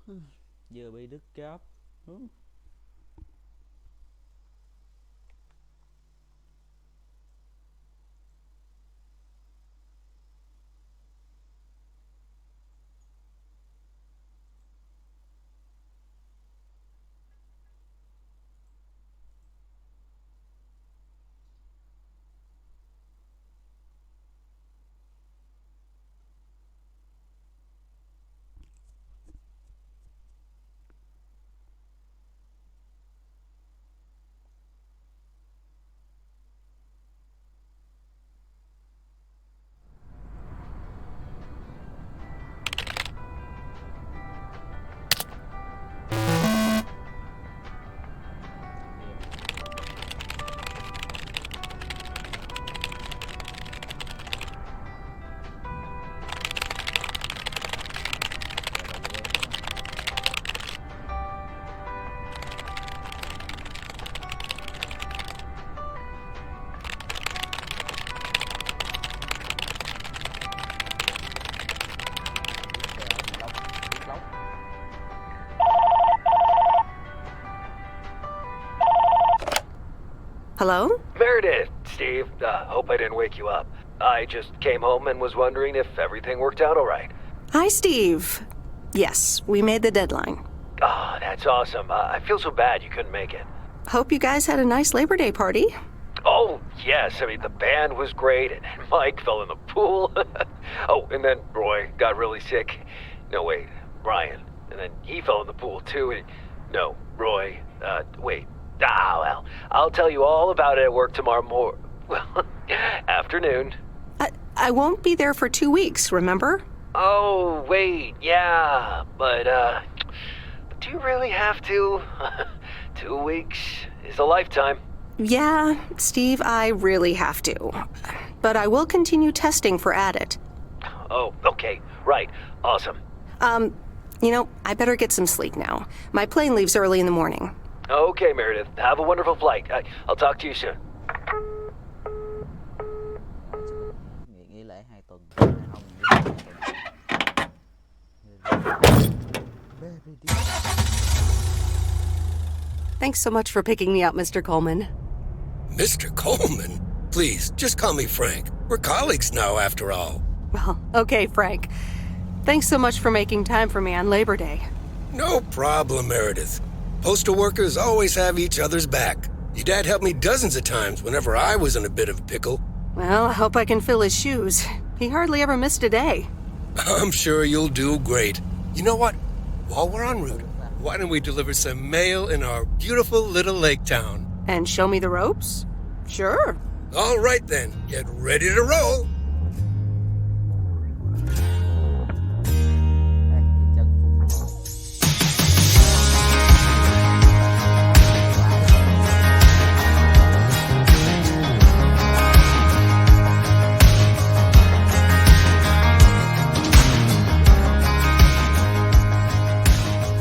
Vừa bị đứt cáp. Hello? Meredith, Steve. Hope I didn't wake you up. I just came home and was wondering if everything worked out all right. Hi, Steve. Yes, we made the deadline. Ah, that's awesome. I feel so bad you couldn't make it. Hope you guys had a nice Labor Day party. Oh, yes. I mean, the band was great, and Mike fell in the pool. Oh, and then Roy got really sick. No, wait, Brian. And then he fell in the pool, too. No, Roy. Wait. Ah, well, I'll tell you all about it at work tomorrow afternoon. I won't be there for 2 weeks, remember? Oh, wait, yeah, but, do you really have to? 2 weeks is a lifetime. Yeah, Steve, I really have to. But I will continue testing for Addit. Oh, okay, right, awesome. I better get some sleep now. My plane leaves early in the morning. Okay, Meredith, have a wonderful flight. I'll talk to you soon. Nghỉ lễ 2 tuần. Thanks so much for picking me up, Mr. Coleman. Mr. Coleman? Please, just call me Frank. We're colleagues now, after all. Well, okay, Frank. Thanks so much for making time for me on Labor Day. No problem, Meredith. Postal workers always have each other's back. Your dad helped me dozens of times whenever I was in a bit of a pickle. Well, I hope I can fill his shoes. He hardly ever missed a day. I'm sure you'll do great. You know what? While we're en route, why don't we deliver some mail in our beautiful little lake town? And show me the ropes? Sure. All right then, get ready to roll.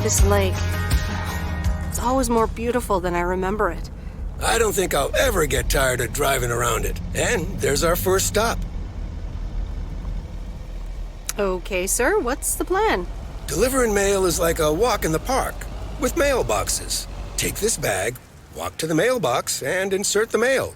This lake, it's always more beautiful than I remember it. I don't think I'll ever get tired of driving around it. And there's our first stop. Okay, sir, what's the plan? Delivering mail is like a walk in the park, with mailboxes. Take this bag, walk to the mailbox, and insert the mail.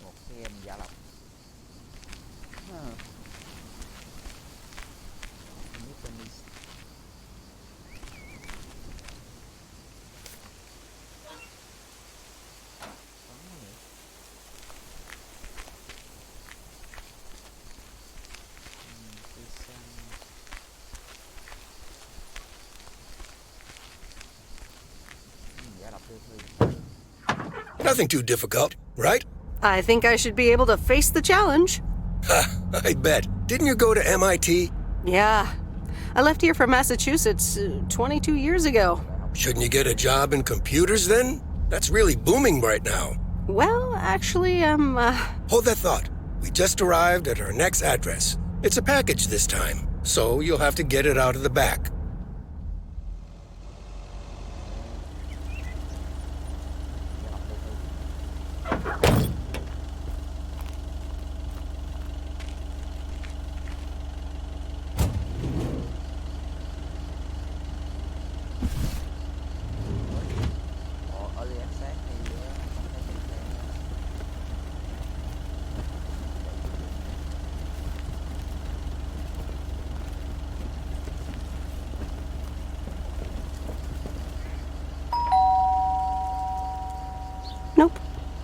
Một cái em giả lập. Nothing too difficult, right? I think I should be able to face the challenge. Ha, I bet. Didn't you go to MIT? Yeah. I left here from Massachusetts 22 years ago. Shouldn't you get a job in computers then? That's really booming right now. Well, actually, Hold that thought. We just arrived at our next address. It's a package this time, so you'll have to get it out of the back.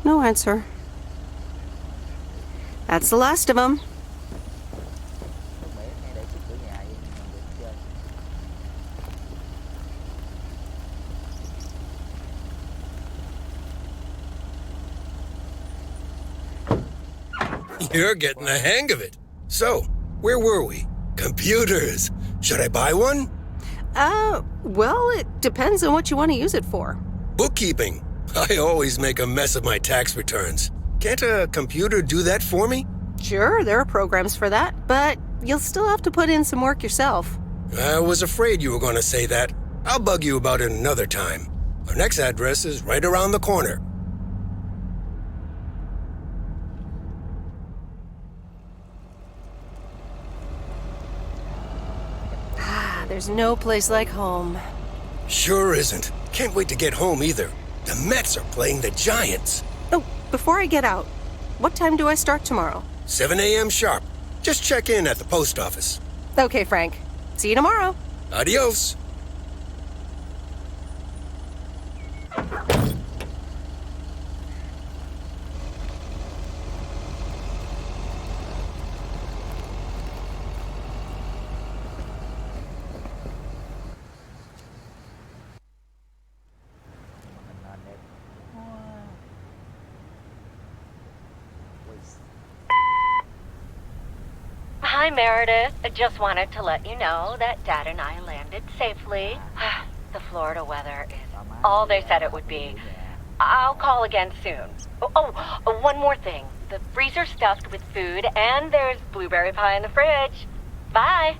No answer. That's the last of them. Con bé hay để trước cửa nhà vậy mà được chơi. You're getting the hang of it. So, where were we? Computers. Should I buy one? Well, it depends on what you want to use it for. Bookkeeping. I always make a mess of my tax returns. Can't a computer do that for me? Sure, there are programs for that, but you'll still have to put in some work yourself. I was afraid you were going to say that. I'll bug you about it another time. Our next address is right around the corner. There's no place like home. Sure isn't. Can't wait to get home either. The Mets are playing the Giants. Oh, before I get out, what time do I start tomorrow? 7 a.m. sharp. Just check in at the post office. Okay, Frank. See you tomorrow. Adios. Hình nền đẹp. Wow. Ui, Hi, Meredith. I just wanted to let you know that Dad and I landed safely. The Florida weather is all they said it would be. I'll call again soon. One more thing. The freezer's stuffed with food, and there's blueberry pie in the fridge. Bye.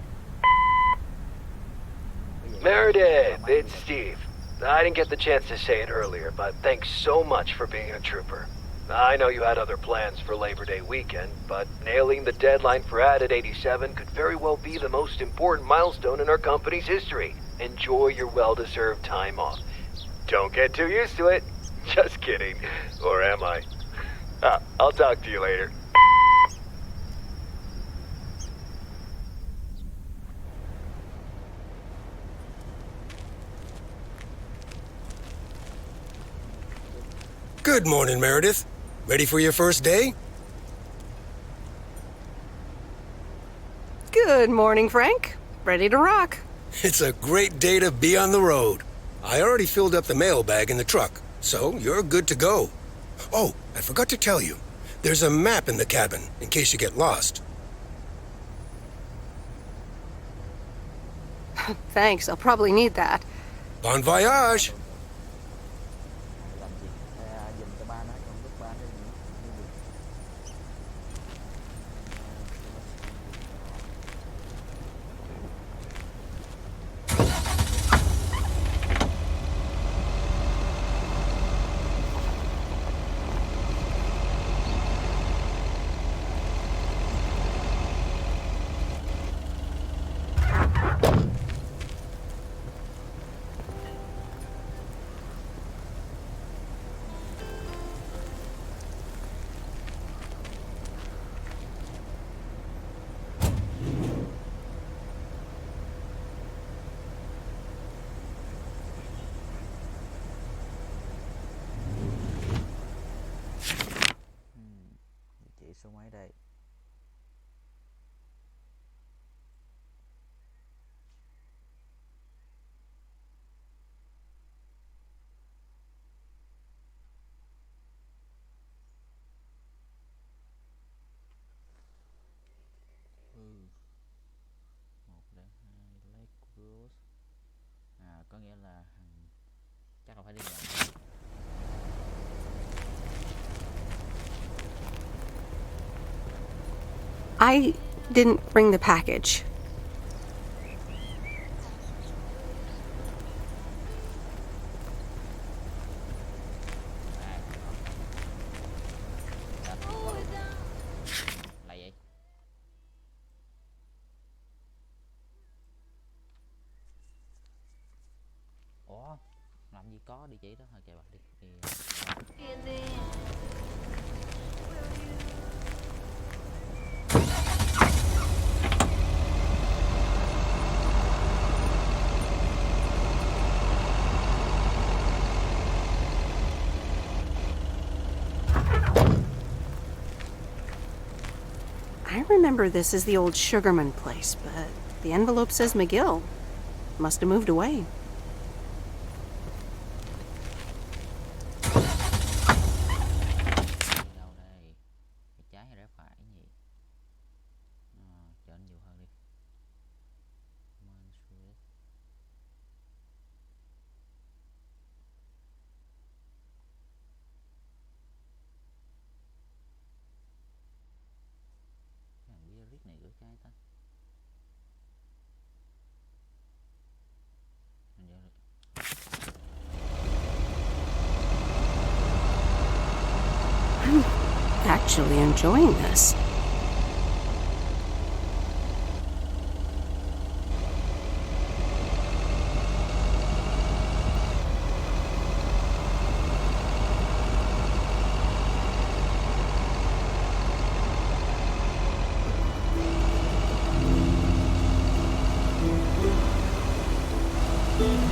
Meredith, it's Steve. I didn't get the chance to say it earlier, but thanks so much for being a trooper. I know you had other plans for Labor Day weekend, but nailing the deadline for Added 87 could very well be the most important milestone in our company's history. Enjoy your well-deserved time off. Don't get too used to it. Just kidding. Or am I? I'll talk to you later. Good morning, Meredith. Ready for your first day? Good morning, Frank. Ready to rock. It's a great day to be on the road. I already filled up the mailbag in the truck, so you're good to go. Oh, I forgot to tell you. There's a map in the cabin, in case you get lost. Thanks, I'll probably need that. Bon voyage! làm gì? Dùm cho ba nó, không giúp ba nó gì. Chị số mấy đây? Một đến hai Lake Rose. Có nghĩa là chắc là phải đi nhận. I didn't bring the package. Là vậy. Ủa, làm gì có địa chỉ đó hả? Kệ bà đi. I remember this as the old Sugarman place, but the envelope says McGill. Must have moved away. Đi đâu đây? Rẽ trái hay rẽ phải nhỉ? Chọn nhiều hơn đi. Suốt. Cái thằng Beatrice này gửi cái ta. I'm actually enjoying this.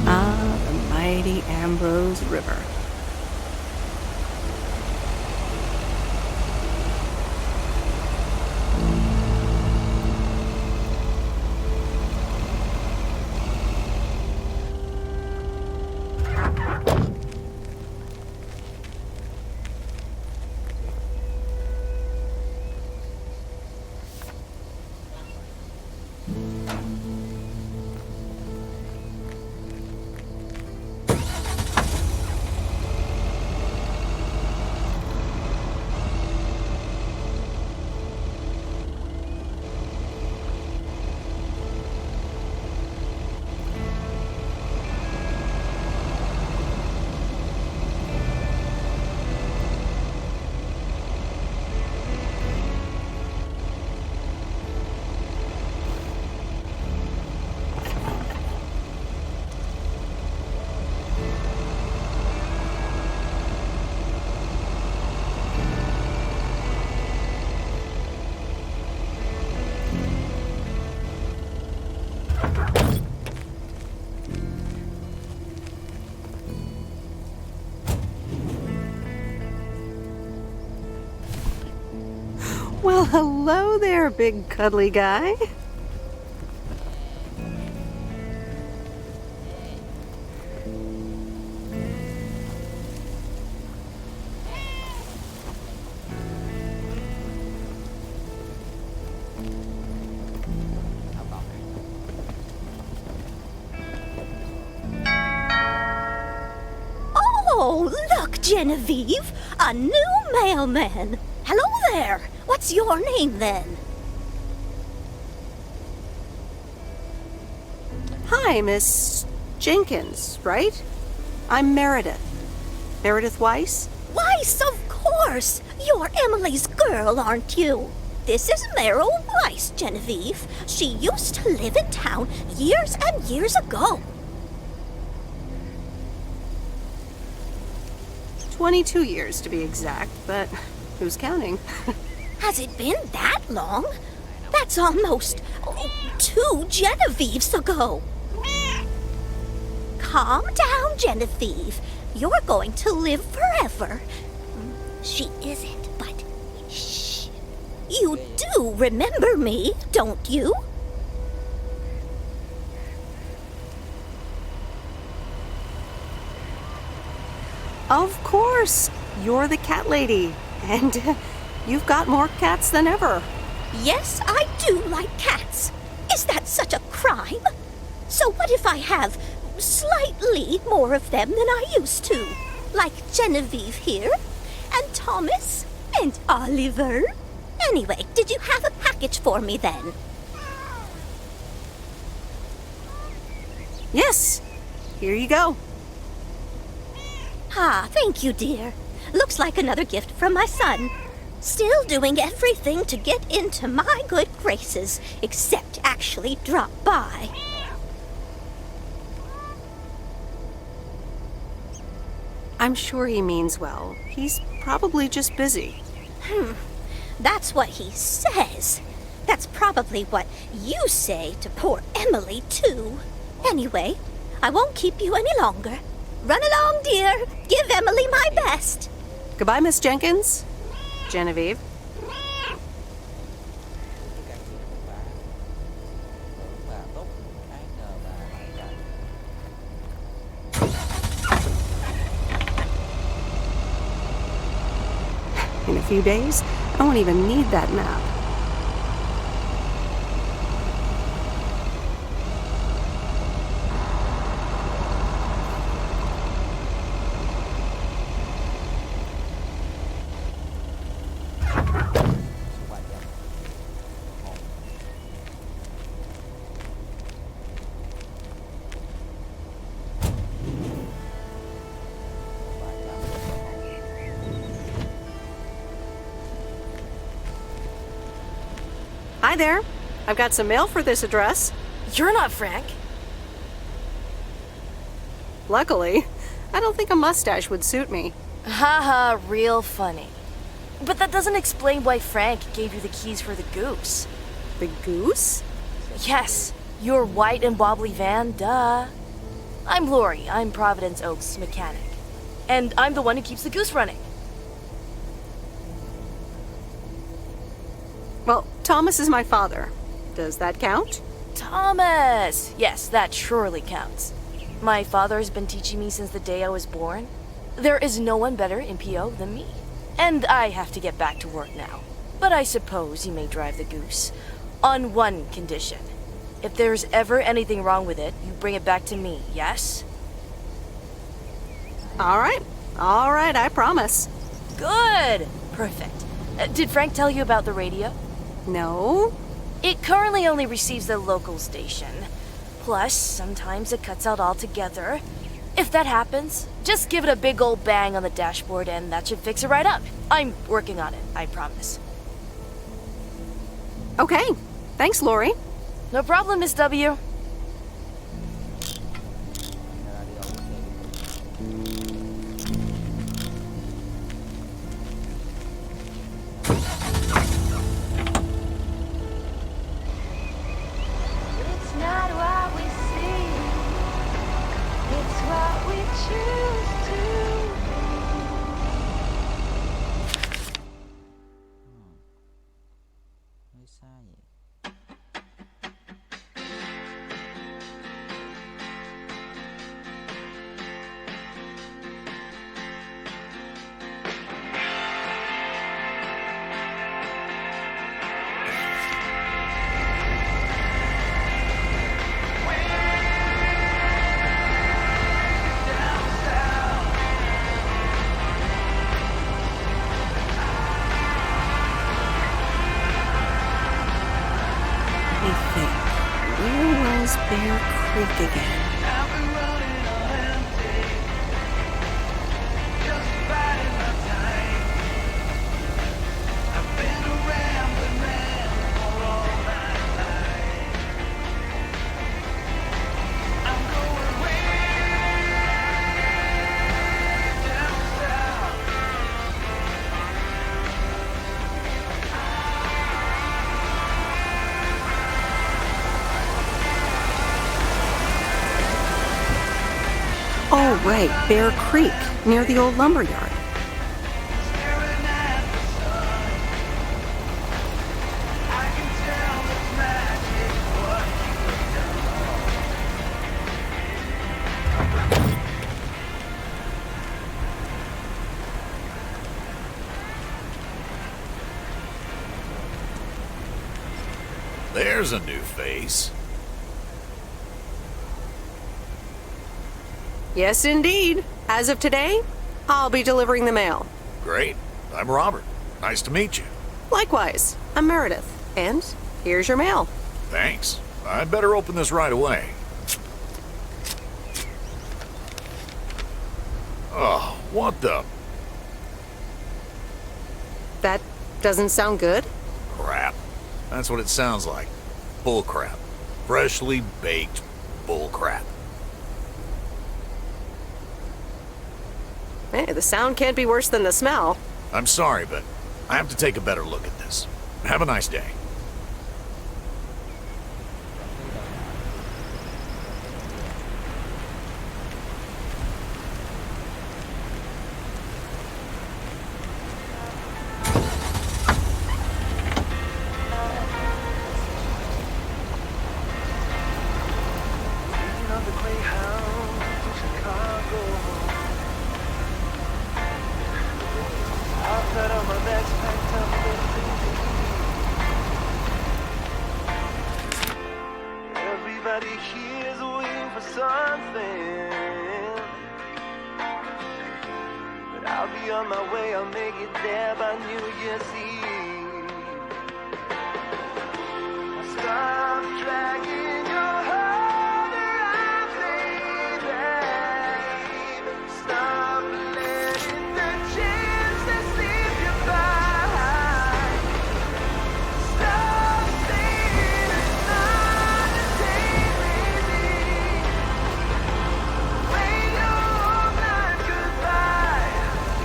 Ah, the mighty Ambrose River. Well, hello there, big cuddly guy. Oh, look, Genevieve, a new mailman. Hello there. What's your name, then? Hi, Miss Jenkins, right? I'm Meredith. Meredith Weiss? Weiss, of course. You're Emily's girl, aren't you? This is Meryl Weiss, Genevieve. She used to live in town years and years ago. 22 years to be exact, but who's counting? Has it been that long? That's almost 2 Genevieves ago. Calm down, Genevieve. You're going to live forever. She isn't, but shh. You do remember me, don't you? Of course, you're the cat lady, and you've got more cats than ever. Yes, I do like cats. Is that such a crime? So what if I have slightly more of them than I used to? Like Genevieve here, and Thomas, and Oliver. Anyway, did you have a package for me then? Yes, here you go. Ah, thank you, dear. Looks like another gift from my son. Still doing everything to get into my good graces, except actually drop by. I'm sure he means well. He's probably just busy. That's what he says. That's probably what you say to poor Emily, too. Anyway, I won't keep you any longer. Run along, dear. Give Emily my best. Goodbye, Miss Jenkins. Genevieve. In a few days, I won't even need that map. Hi there. I've got some mail for this address. You're not Frank. Luckily, I don't think a mustache would suit me. Haha, real funny. But that doesn't explain why Frank gave you the keys for the goose. The goose? Yes, your white and wobbly van, duh. I'm Lori, I'm Providence Oaks' mechanic. And I'm the one who keeps the goose running. Well, Thomas is my father. Does that count? Thomas! Yes, that surely counts. My father has been teaching me since the day I was born. There is no one better in PO than me. And I have to get back to work now. But I suppose you may drive the goose. On one condition. If there's ever anything wrong with it, you bring it back to me, yes? All right, I promise. Good! Perfect. Did Frank tell you about the radio? No? It currently only receives the local station. Plus, sometimes it cuts out altogether. If that happens, just give it a big old bang on the dashboard and that should fix it right up. I'm working on it, I promise. Okay, thanks, Lori. No problem, Miss W. It's not what we see, it's what we choose to Hơi xa nhỉ. Let me think. Where was Bear Creek again? Oh, right, Bear Creek, near the old lumber yard. There's a new face. Yes, indeed. As of today, I'll be delivering the mail. Great. I'm Robert. Nice to meet you. Likewise, I'm Meredith. And here's your mail. Thanks. I'd better open this right away. Oh, what the That doesn't sound good. crap? That's what it sounds like. Bull crap. Freshly baked bull crap. Hey, the sound can't be worse than the smell. I'm sorry, but I have to take a better look at this. Have a nice day. cut on my back's packed up with everybody here's waiting for something. But I'll be on my way, I'll make it there by New Year's Eve. I'll stop dragging your heart around, baby. Stop letting the chances slip you by. Stop saying it's not a day, baby. Wait your whole life goodbye.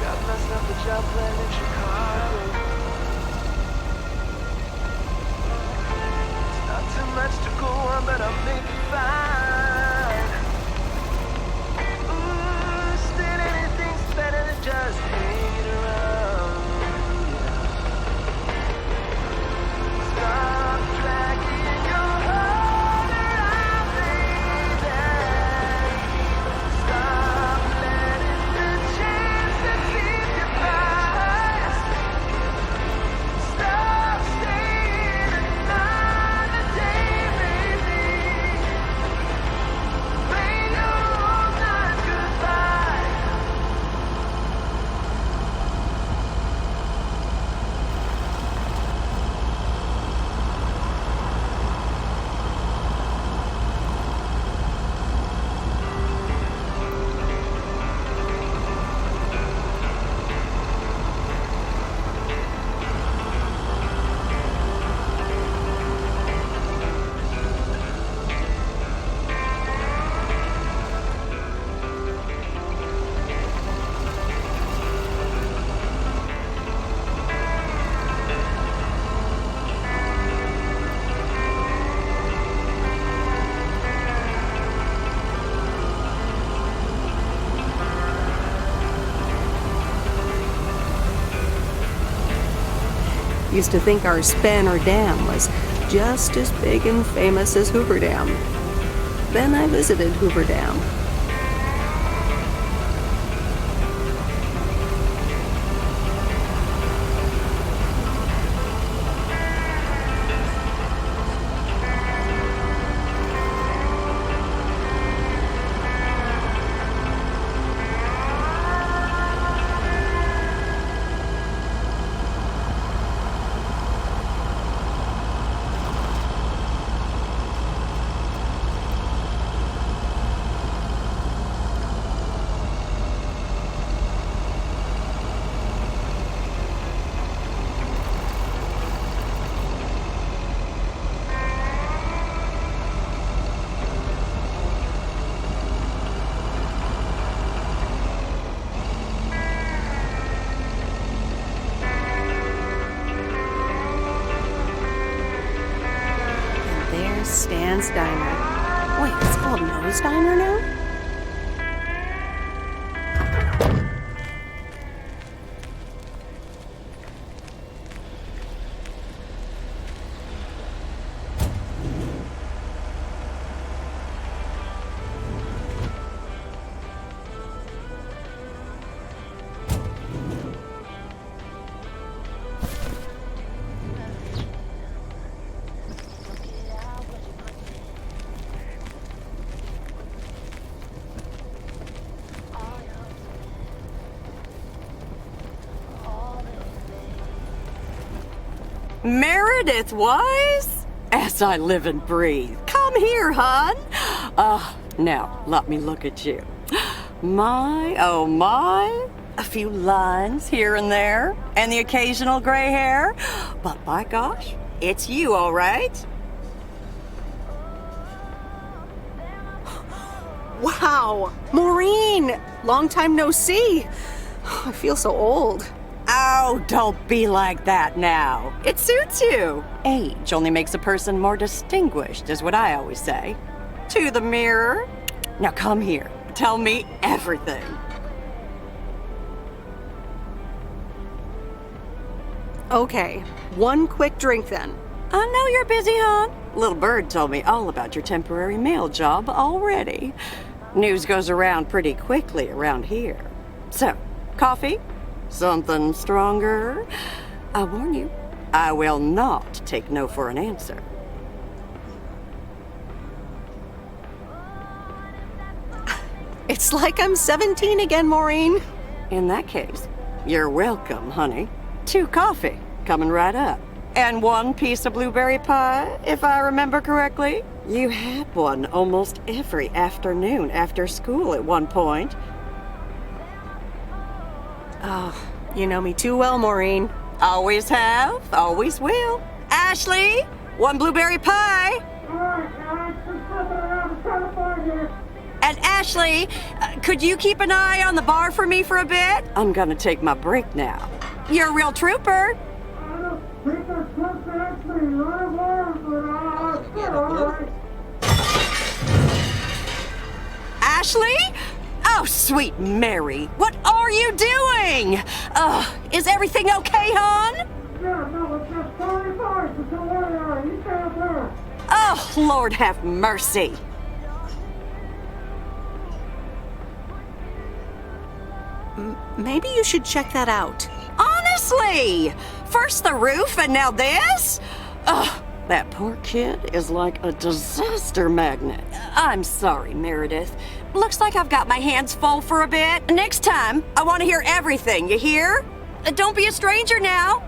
Got myself a job plan in Chicago. It's not too much to go on, but I'll make it fine. Ooh, still anything's better than just hanging around. Stop dragging your heart around, baby. Stop letting the chances slip you by. Stop saying another day, baby. Rain your whole night goodbye. Used to think our span or dam was just as big and famous as Hoover Dam. Then I visited Hoover Dam. Stan's Diner. Wait, it's called Moe's Diner now? Meredith Wise? As I live and breathe. Come here, hon. Now, let me look at you. My, oh my. A few lines here and there, and the occasional gray hair. But by gosh, it's you, all right. Wow, Maureen! Long time no see. I feel so old. Oh, don't be like that now. It suits you. Age only makes a person more distinguished, is what I always say. To the mirror. Now come here. Tell me everything. Okay, one quick drink then. I know you're busy, hon. Little Bird told me all about your temporary mail job already. News goes around pretty quickly around here. So, coffee? Something stronger? I warn you, I will not take no for an answer. It's like I'm 17 again, Maureen. In that case, you're welcome, honey. 2 coffee, coming right up. And 1 piece of blueberry pie, if I remember correctly. You had one almost every afternoon after school at one point. Oh, you know me too well, Maureen. Always have, always will. Ashley, 1 blueberry pie. And Ashley, could you keep an eye on the bar for me for a bit? I'm gonna take my break now. You're a real trooper. Ashley? Oh, sweet Mary, what are you doing? Is everything okay, hon? Oh, Lord have mercy. Maybe you should check that out. Honestly, first the roof and now this? Ugh, that poor kid is like a disaster magnet. I'm sorry, Meredith. Looks like I've got my hands full for a bit. Next time, I want to hear everything, you hear? Don't be a stranger now.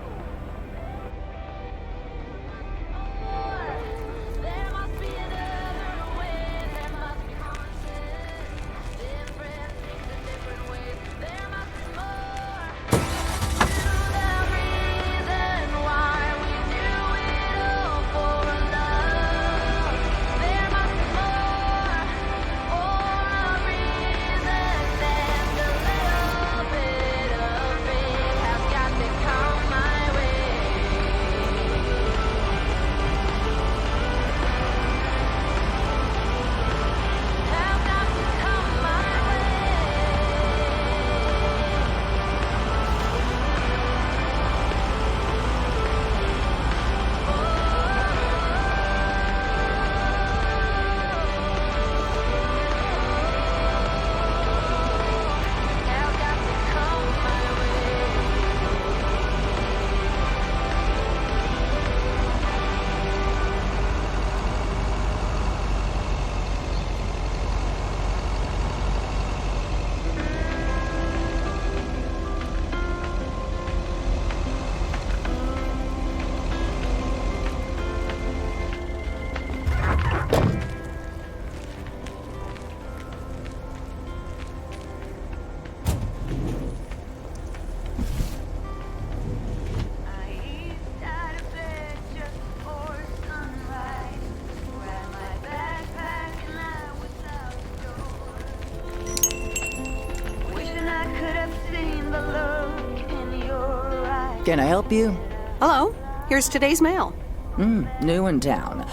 Can I help you? Hello, here's today's mail. New in town.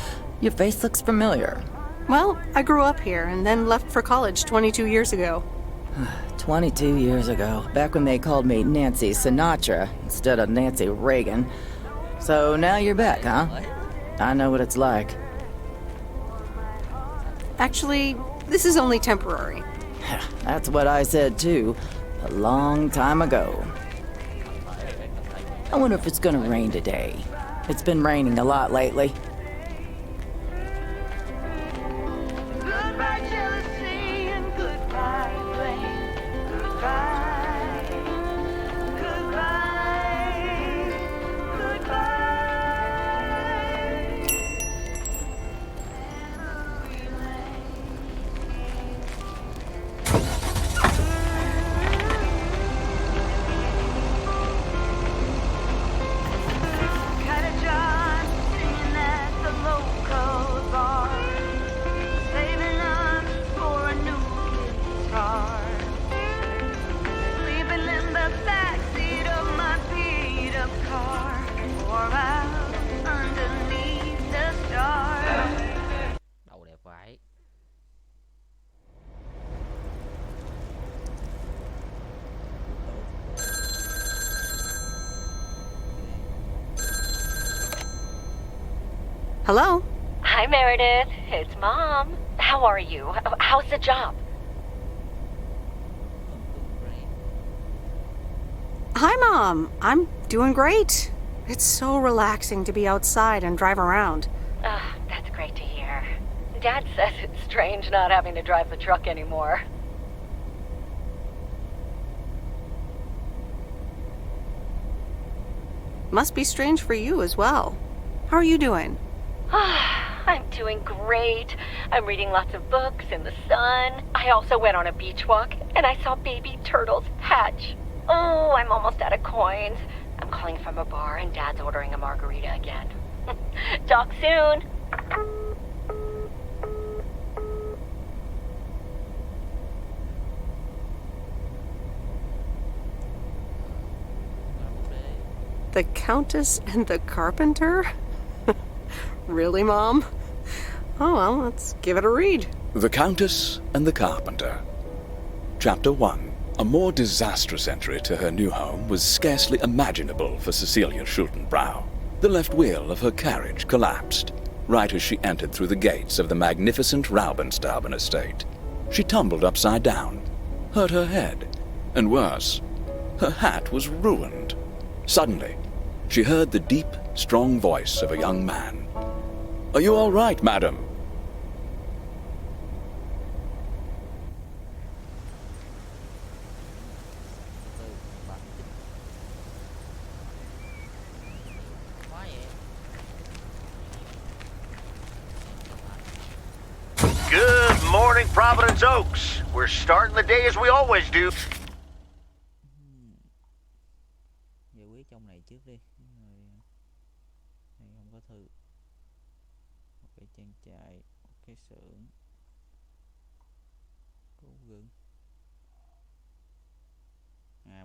Your face looks familiar. Well, I grew up here and then left for college 22 years ago. 22 years ago, back when they called me Nancy Sinatra instead of Nancy Reagan. So now you're back, huh? I know what it's like. Actually, this is only temporary. That's what I said too, a long time ago. I wonder if it's gonna rain today. It's been raining a lot lately. Goodbye, jealousy, and goodbye, blame. Goodbye. Goodbye. Goodbye. Got a job singing at the local bar, saving up for a new guitar, sleeping in the backseat of my beat-up car, or out underneath the stars. Đầu đẹp vãi. Hello? Hi, Meredith. It's Mom. How are you? How's the job? Hi, Mom. I'm doing great. It's so relaxing to be outside and drive around. That's great to hear. Dad says it's strange not having to drive the truck anymore. Must be strange for you as well. How are you doing? I'm doing great. I'm reading lots of books in the sun. I also went on a beach walk, and I saw baby turtles hatch. Oh, I'm almost out of coins. I'm calling from a bar, and Dad's ordering a margarita again. Talk soon. The Countess and the Carpenter? Really, Mom? Oh, well, let's give it a read. The Countess and the Carpenter. Chapter 1. A more disastrous entry to her new home was scarcely imaginable for Cecilia Schultenbrow. The left wheel of her carriage collapsed, right as she entered through the gates of the magnificent Raubenstaben estate. She tumbled upside down, hurt her head, and worse, her hat was ruined. Suddenly, she heard the deep, strong voice of a young man. "Are you all right, madam?" Good morning, Providence Oaks. We're starting the day as we always do. Giải quyết trong này trước đi. Rồi này không có thư. Một cái trang trại, một cái xưởng. Củ gừng.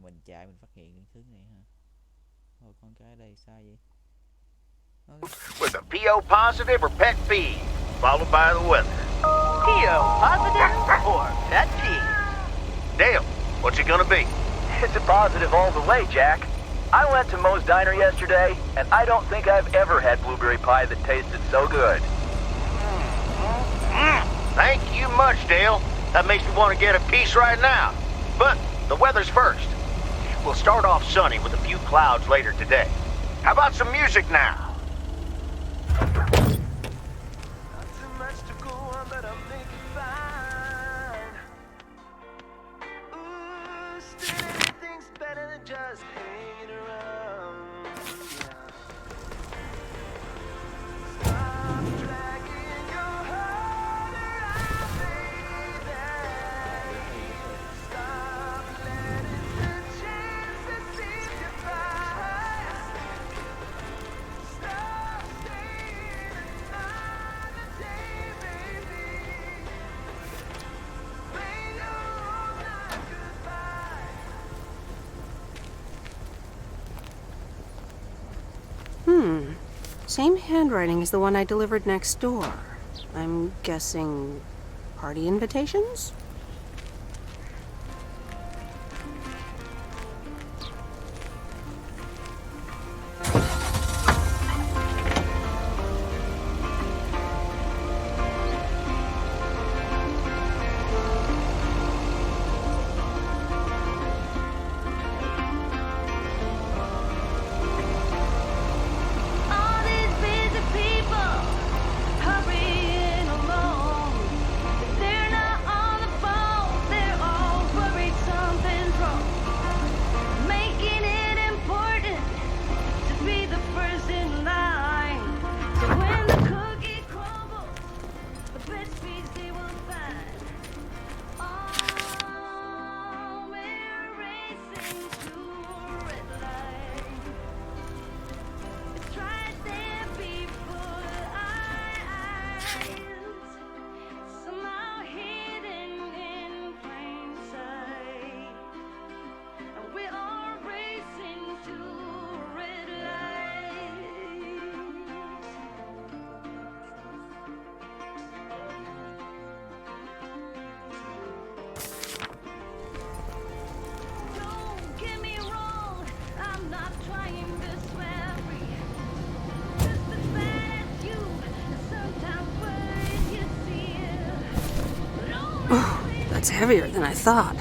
Mình chạy mình phát hiện những thứ này ha. Thôi con cái ở đây sai vậy. With a PO positive or pet peeve, followed by the weather. PO positive or pet peeve? Dale, what's it gonna be? It's a positive all the way, Jack. I went to Moe's Diner yesterday, and I don't think I've ever had blueberry pie that tasted so good. Thank you much, Dale. That makes me want to get a piece right now. But the weather's first. We'll start off sunny with a few clouds later today. How about some music now? Same handwriting as the one I delivered next door. I'm guessing party invitations? That's heavier than I thought.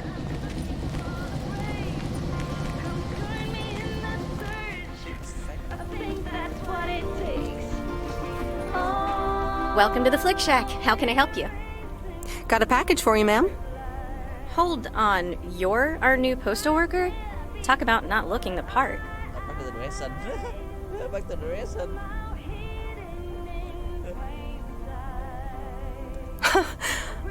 Welcome to the Flick Shack. How can I help you? Got a package for you, ma'am. Hold on, you're our new postal worker? Talk about not looking the part. Back to the dressing. Back to the dressing.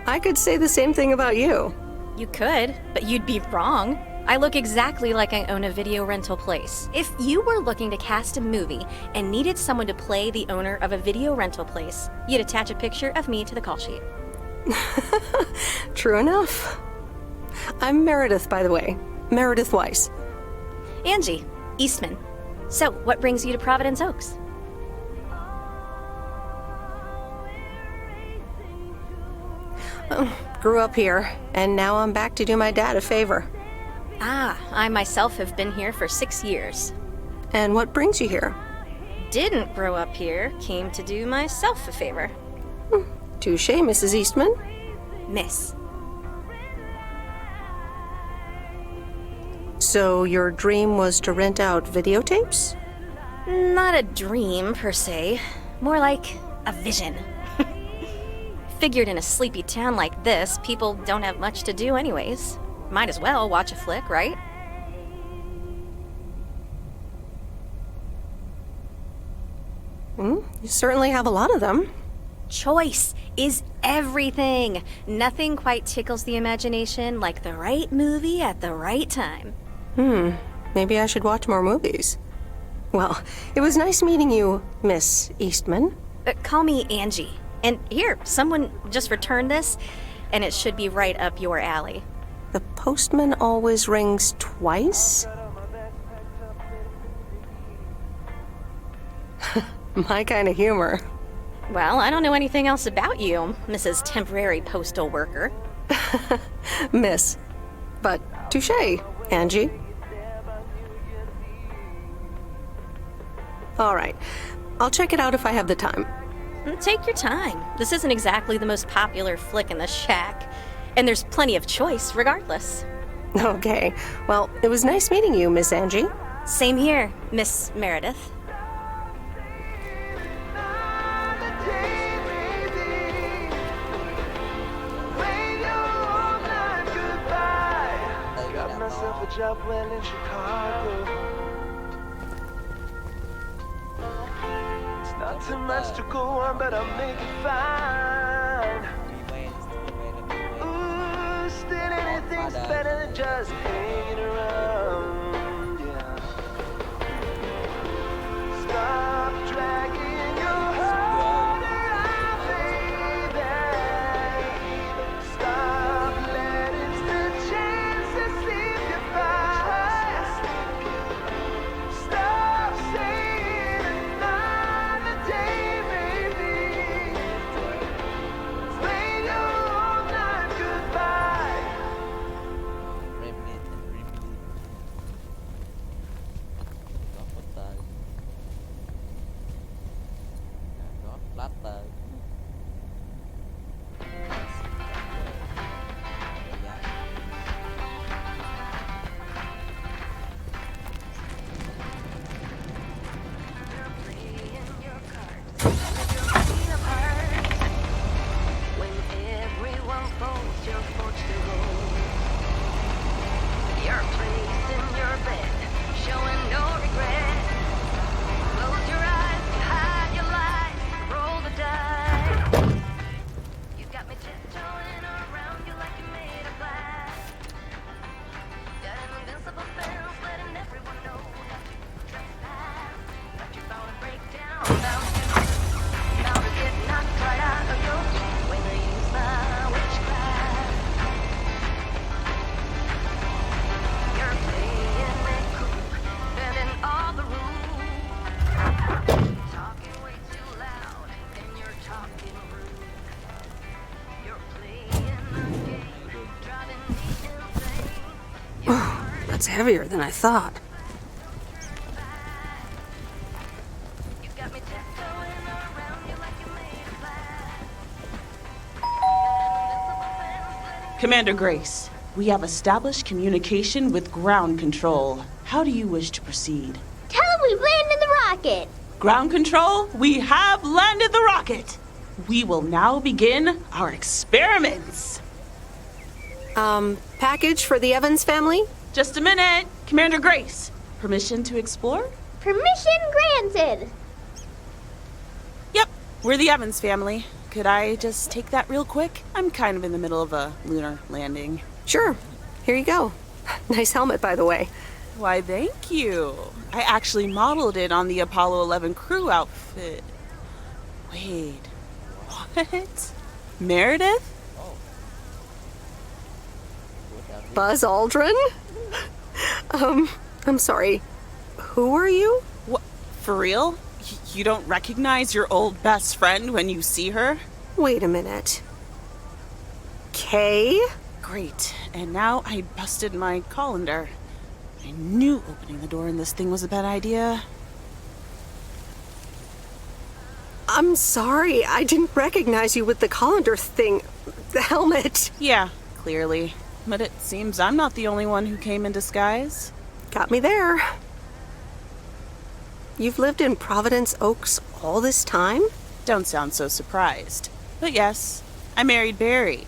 I could say the same thing about you. You could, but you'd be wrong. I look exactly like I own a video rental place. If you were looking to cast a movie and needed someone to play the owner of a video rental place, you'd attach a picture of me to the call sheet. True enough. I'm Meredith, by the way. Meredith Weiss. Angie, Eastman. So, what brings you to Providence Oaks? Grew up here, and now I'm back to do my dad a favor. Ah, I myself have been here for 6 years. And what brings you here? Didn't grow up here, came to do myself a favor. Touche, Mrs. Eastman. Miss. So your dream was to rent out videotapes? Not a dream, per se. More like a vision. Figured in a sleepy town like this, people don't have much to do anyways. Might as well watch a flick, right? You certainly have a lot of them. Choice is everything. Nothing quite tickles the imagination like the right movie at the right time. Maybe I should watch more movies. Well, it was nice meeting you, Miss Eastman. Call me Angie. And here, someone just returned this, and it should be right up your alley. The postman always rings twice? My kind of humor. Well, I don't know anything else about you, Mrs. Temporary Postal Worker. Miss. But touche, Angie. All right. I'll check it out if I have the time. Take your time. This isn't exactly the most popular flick in the shack, and there's plenty of choice regardless. Okay. Well, it was nice meeting you, Miss Angie. Same here, Miss Meredith. Job well in Chicago. It's not too much to go on, but I'll make it fine. Ooh, still anything's better than just hanging around. Yeah. Stop dragging your heart around, baby. Stop letting the chances slip you by. Stop saying another day, baby. Play your old night goodbye. Latte. When everyone phones your fortune to go. Your place in your bed, showing no regret. Close your eyes, hide your lies, roll the dice. You got me tiptoeing around you like you're made of glass. Got an invincible fence, letting everyone know that you trespass. But you're bound to break down, bound to get knocked right out of your seat when they use my witchcraft. You're playing it cool, bending all the rules. Talking way too loud, and you're talking rude. You're playing the game, driving me insane. That's heavier than I thought. You got me tiptoeing around you like you're made of glass. Commander Grace, we have established communication with ground control. How do you wish to proceed? Tell him we landed the rocket. Ground control, we have landed the rocket. We will now begin our experiments. Package for the Evans family? Just a minute. Commander Grace, permission to explore? Permission granted. Yep, we're the Evans family. Could I just take that real quick? I'm kind of in the middle of a lunar landing. Sure. Here you go. Nice helmet, by the way. Why, thank you. I actually modeled it on the Apollo 11 crew outfit. Wait, what? Meredith? Buzz Aldrin? I'm sorry. Who are you? What? For real? You don't recognize your old best friend when you see her? Wait a minute. Kay? Great. And now I busted my colander. I knew opening the door in this thing was a bad idea. I'm sorry. I didn't recognize you with the colander thing. The helmet. Yeah, clearly. But it seems I'm not the only one who came in disguise. Got me there. You've lived in Providence Oaks all this time? Don't sound so surprised. But yes, I married Barry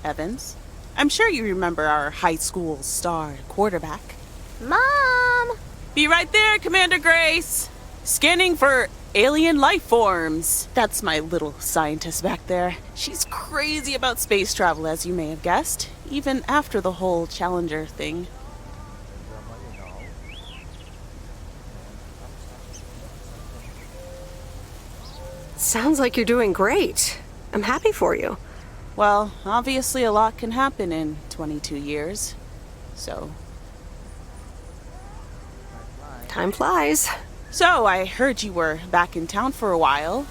Evans. I'm sure you remember our high school star quarterback. Mom! Be right there, Commander Grace! Scanning for alien life forms. That's my little scientist back there. She's crazy about space travel, as you may have guessed, even after the whole Challenger thing. Sounds like you're doing great. I'm happy for you. Well, obviously a lot can happen in 22 years. So... time flies. So, I heard you were back in town for a while.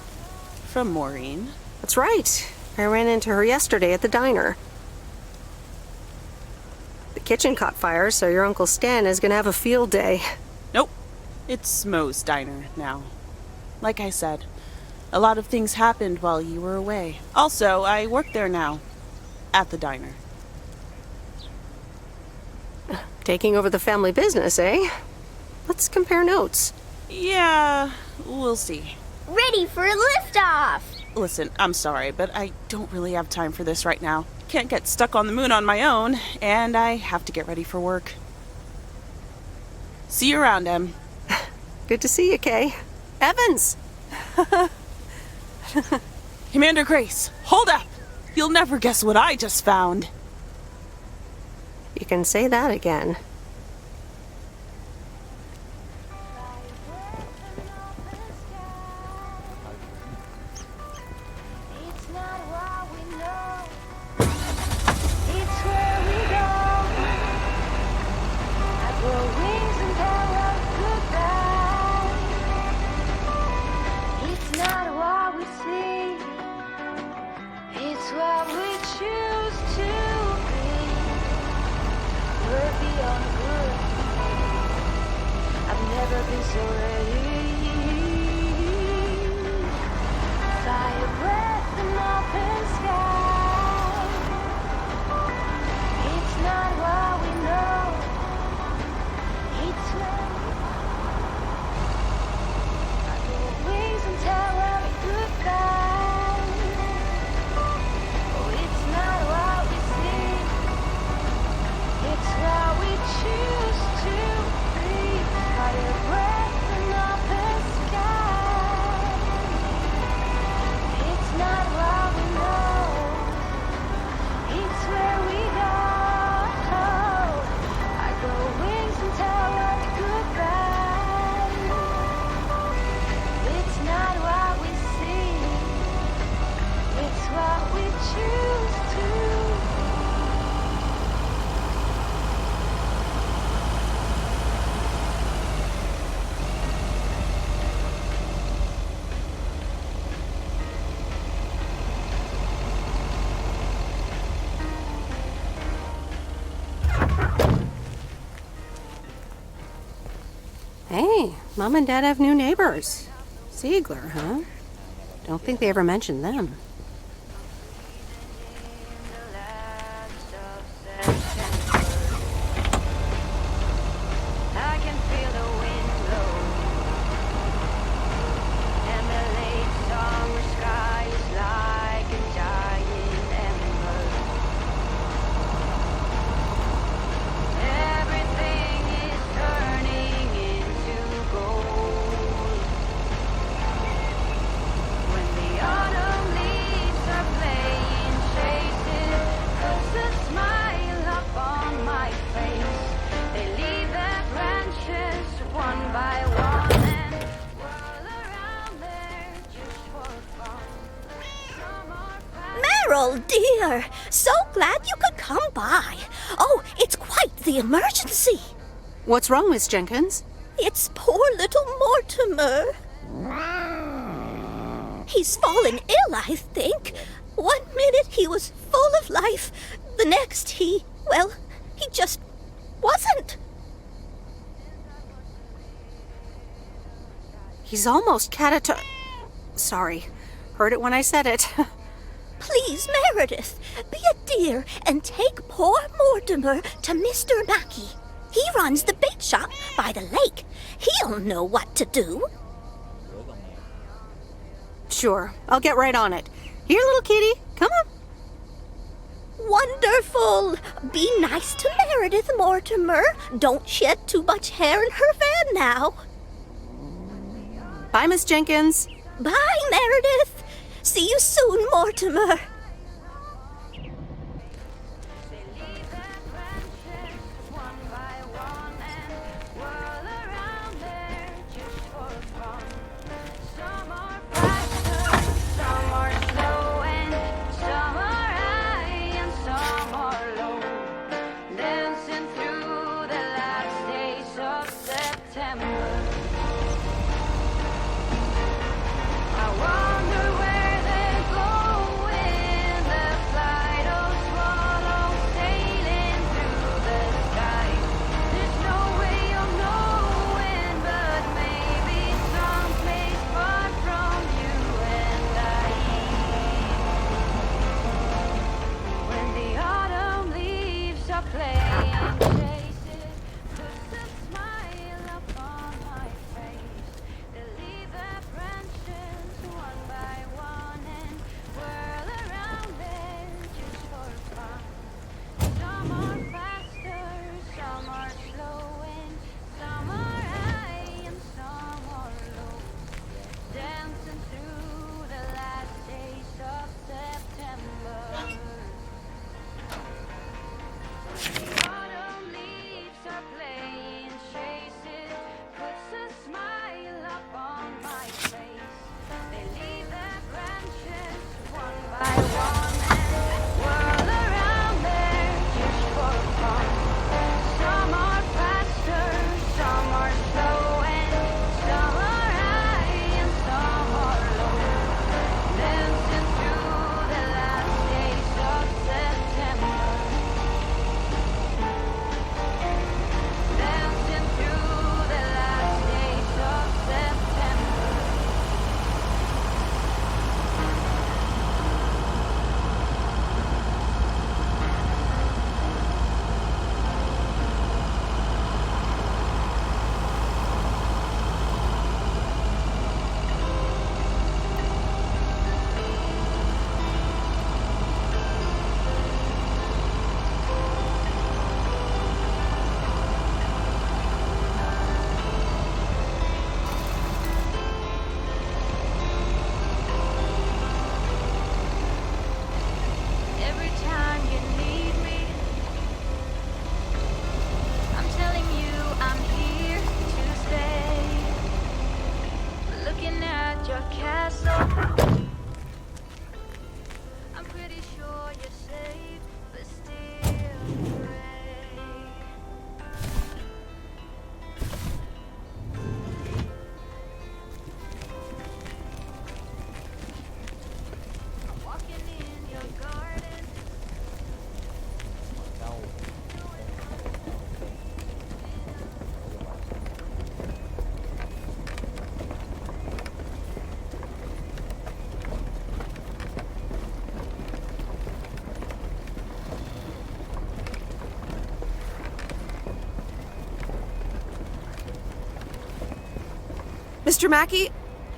From Maureen. That's right. I ran into her yesterday at the diner. The kitchen caught fire, so your Uncle Stan is gonna have a field day. Nope. It's Mo's diner now. Like I said, a lot of things happened while you were away. Also, I work there now. At the diner. Taking over the family business, eh? Let's compare notes. Yeah, we'll see. Ready for liftoff! Listen, I'm sorry, but I don't really have time for this right now. Can't get stuck on the moon on my own, and I have to get ready for work. See you around, Em. Good to see you, Kay. Evans! Commander Grace, hold up! You'll never guess what I just found. You can say that again. Hey, Mom and Dad have new neighbors. Ziegler, huh? Don't think they ever mentioned them. I can feel the wind blow, and the late summer sky is light. Oh, dear. So glad you could come by. Oh, it's quite the emergency. What's wrong, Miss Jenkins? It's poor little Mortimer. He's fallen ill, I think. 1 minute he was full of life. The next he just wasn't. He's almost Sorry. Heard it when I said it. Please, Meredith, be a dear and take poor Mortimer to Mr. Mackey. He runs the bait shop by the lake. He'll know what to do. Sure, I'll get right on it. Here, little kitty, come on. Wonderful. Be nice to Meredith, Mortimer. Don't shed too much hair in her van now. Bye, Miss Jenkins. Bye, Meredith. See you soon, Mortimer. Mr. Mackey,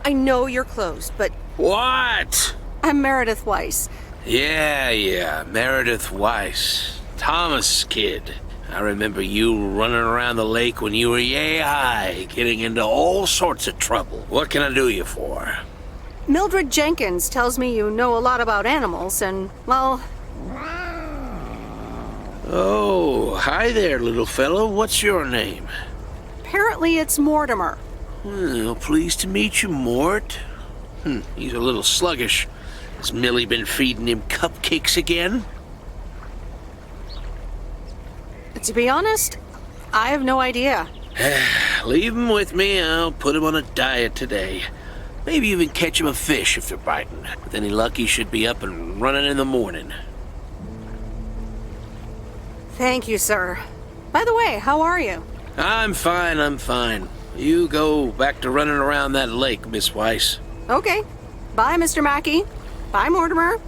I know you're closed, but... What? I'm Meredith Weiss. Yeah, Meredith Weiss. Thomas' kid. I remember you running around the lake when you were yay high, getting into all sorts of trouble. What can I do you for? Mildred Jenkins tells me you know a lot about animals, and, well... Oh, hi there, little fellow. What's your name? Apparently it's Mortimer. Well, pleased to meet you, Mort. He's a little sluggish. Has Millie been feeding him cupcakes again? To be honest, I have no idea. Leave him with me. I'll put him on a diet today. Maybe even catch him a fish if they're biting. With any luck, he should be up and running in the morning. Thank you, sir. By the way, how are you? I'm fine. You go back to running around that lake, Miss Weiss. Okay. Bye, Mr. Mackey. Bye, Mortimer.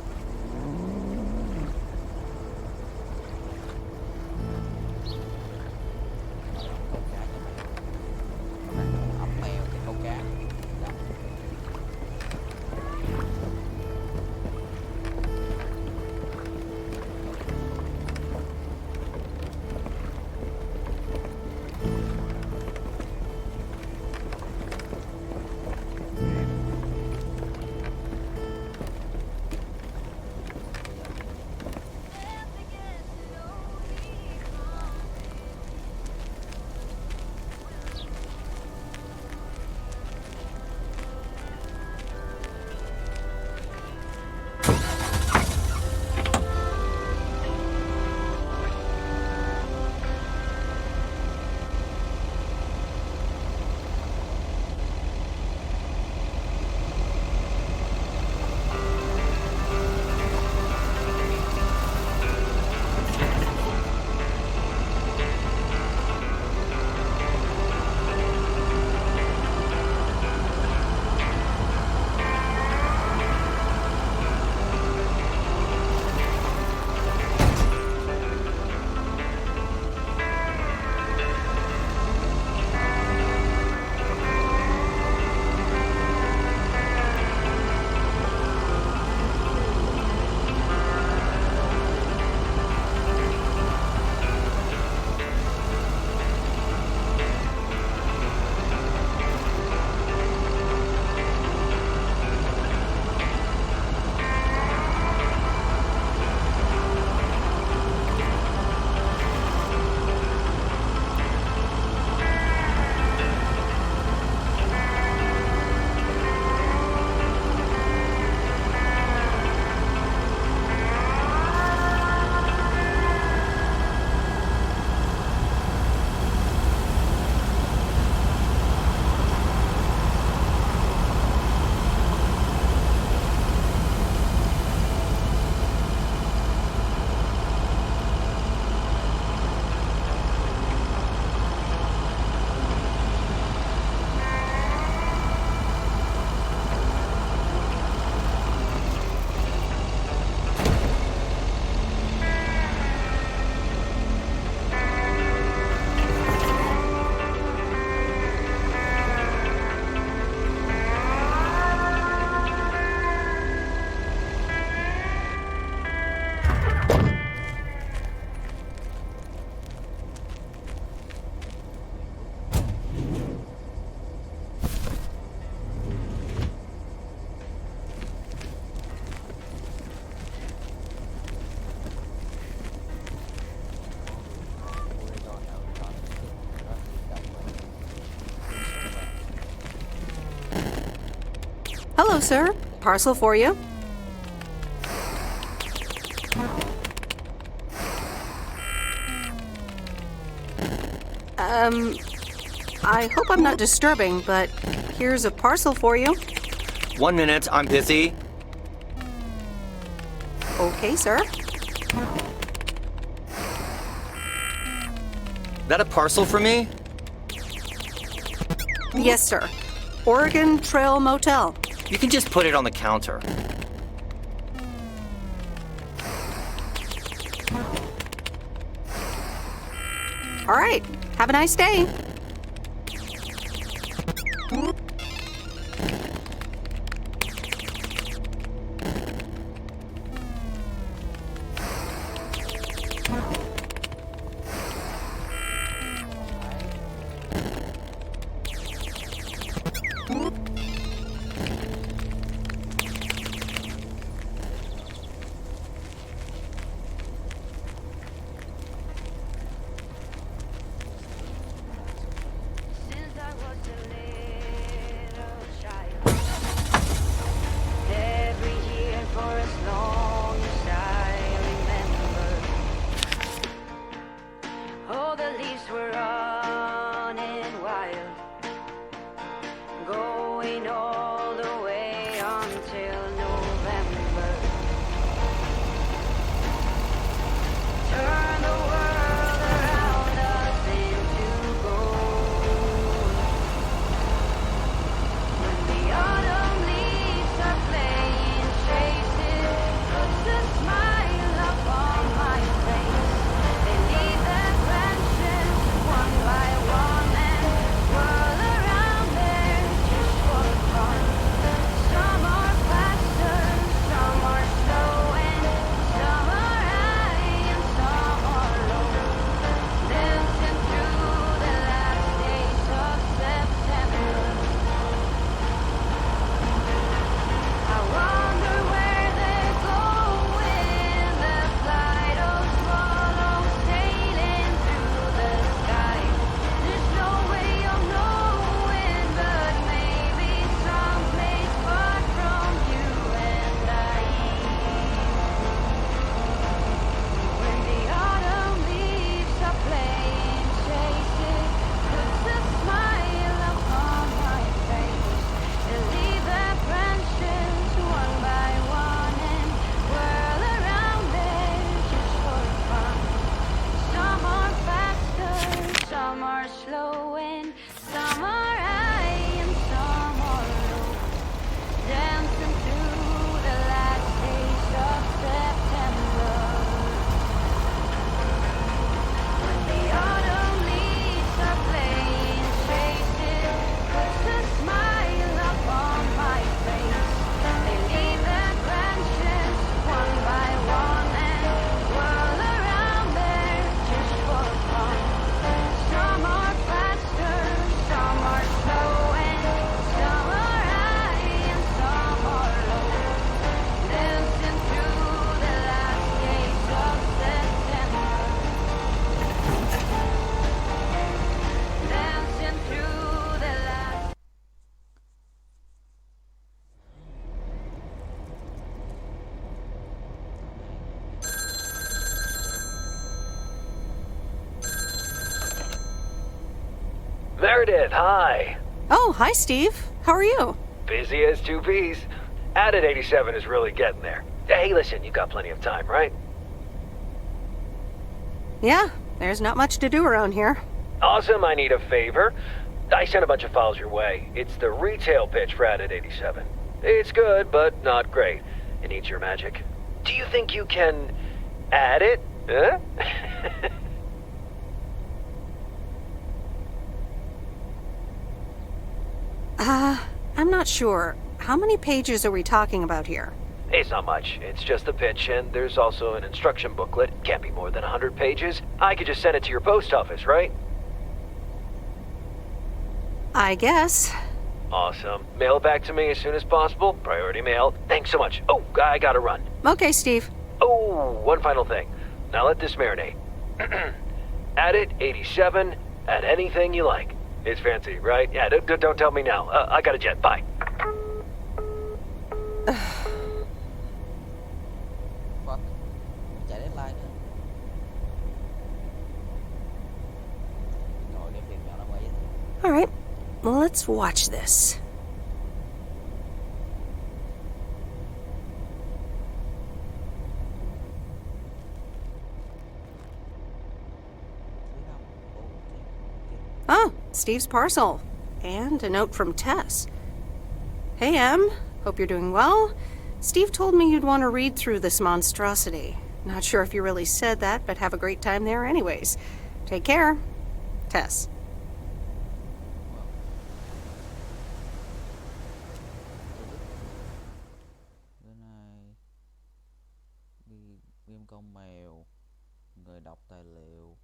Hello, sir. Parcel for you. I hope I'm not disturbing, but here's a parcel for you. 1 minute, I'm busy. Okay, sir. That a parcel for me? Yes, sir. Oregon Trail Motel. You can just put it on the counter. All right. Have a nice day. Meredith, hi. Oh, hi, Steve. How are you? Busy as two peas. Added 87 is really getting there. Hey, listen, you got plenty of time, right? Yeah, there's not much to do around here. Awesome, I need a favor. I sent a bunch of files your way. It's the retail pitch for Added 87. It's good, but not great. It needs your magic. Do you think you can add it? Huh? I'm not sure. How many pages are we talking about here? It's not much. It's just the pitch, and there's also an instruction booklet. Can't be more than 100 pages. I could just send it to your post office, right? I guess. Awesome. Mail it back to me as soon as possible. Priority mail. Thanks so much. Oh, I gotta run. Okay, Steve. Oh, one final thing. Now let this marinate. Add it, 87. Add anything you like. It's fancy, right? Yeah, don't tell me now. I got a jet. Bye. Fuck. Chạy deadline nữa. Rồi đem tiền vào đâu vậy? All right, well, let's watch this. Oh, Steve's parcel. And a note from Tess. Hey, Em. Hope you're doing well. Steve told me you'd want to read through this monstrosity. Not sure if you really said that, but have a great time there anyways. Take care. Tess. Bữa nay đi game con mèo, người đọc tài liệu.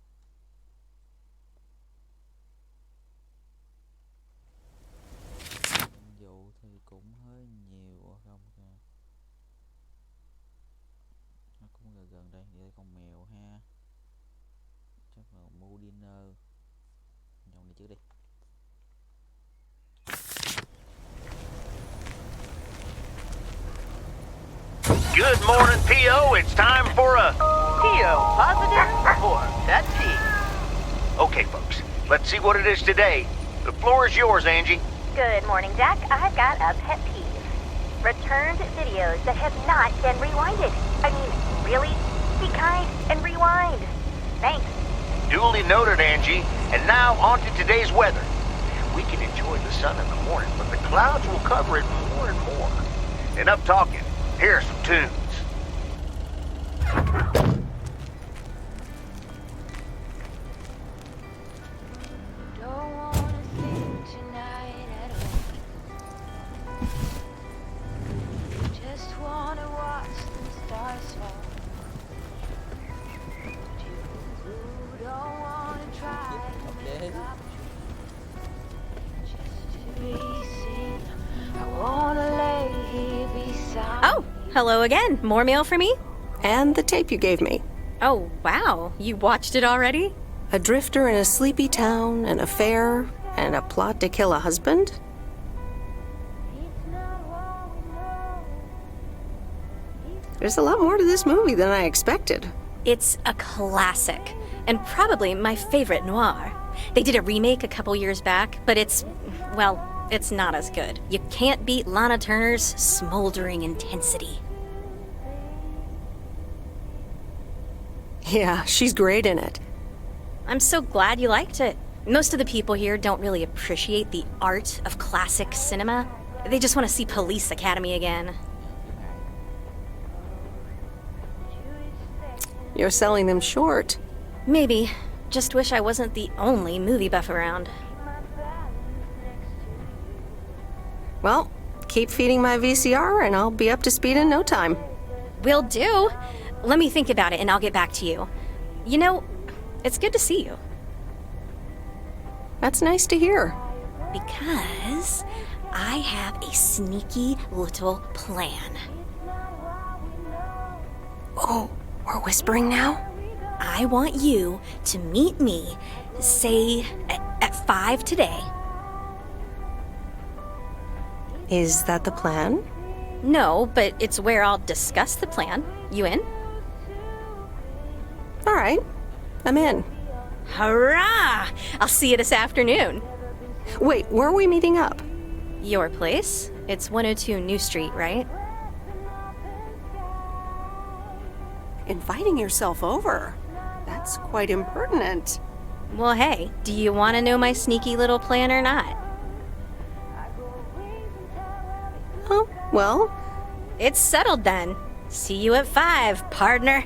Vụ thì cũng hơi nhiều không kìa. Nó cũng gần gần đây, đây con mèo ha. Chắc là mua dinner. Dòng này trước đi. Good morning, P.O. It's time for a... P.O. positive or that tea? Okay, folks, let's see what it is today. The floor is yours, Angie. Good morning, Jack. I've got a pet peeve. Returned videos that have not been rewinded. I mean, really? Be kind and rewind. Thanks. Duly noted, Angie. And now on to today's weather. We can enjoy the sun in the morning, but the clouds will cover it more and more. Enough talking. Here are some tunes. Don't wanna think tonight at all. Just wanna watch the stars fall. You don't wanna try to make up just to be seen. I wanna lay here beside. Oh, hello again. More mail for me? And the tape you gave me. Oh, wow. You watched it already? A drifter in a sleepy town, an affair, and a plot to kill a husband? There's a lot more to this movie than I expected. It's a classic, and probably my favorite noir. They did a remake a couple years back, but it's not as good. You can't beat Lana Turner's smoldering intensity. Yeah, she's great in it. I'm so glad you liked it. Most of the people here don't really appreciate the art of classic cinema. They just want to see Police Academy again. You're selling them short. Maybe. Just wish I wasn't the only movie buff around. Well, keep feeding my VCR and I'll be up to speed in no time. Will do. Let me think about it and I'll get back to you. You know, it's good to see you. That's nice to hear. Because I have a sneaky little plan. Oh, we're whispering now? I want you to meet me, say, at 5 today. Is that the plan? No, but it's where I'll discuss the plan. You in? All right, I'm in. Hurrah! I'll see you this afternoon. Wait, where are we meeting up? Your place? It's 102 New Street, right? Inviting yourself over? That's quite impertinent. Well, hey, do you want to know my sneaky little plan or not? Oh, well... It's settled then. See you at 5, partner.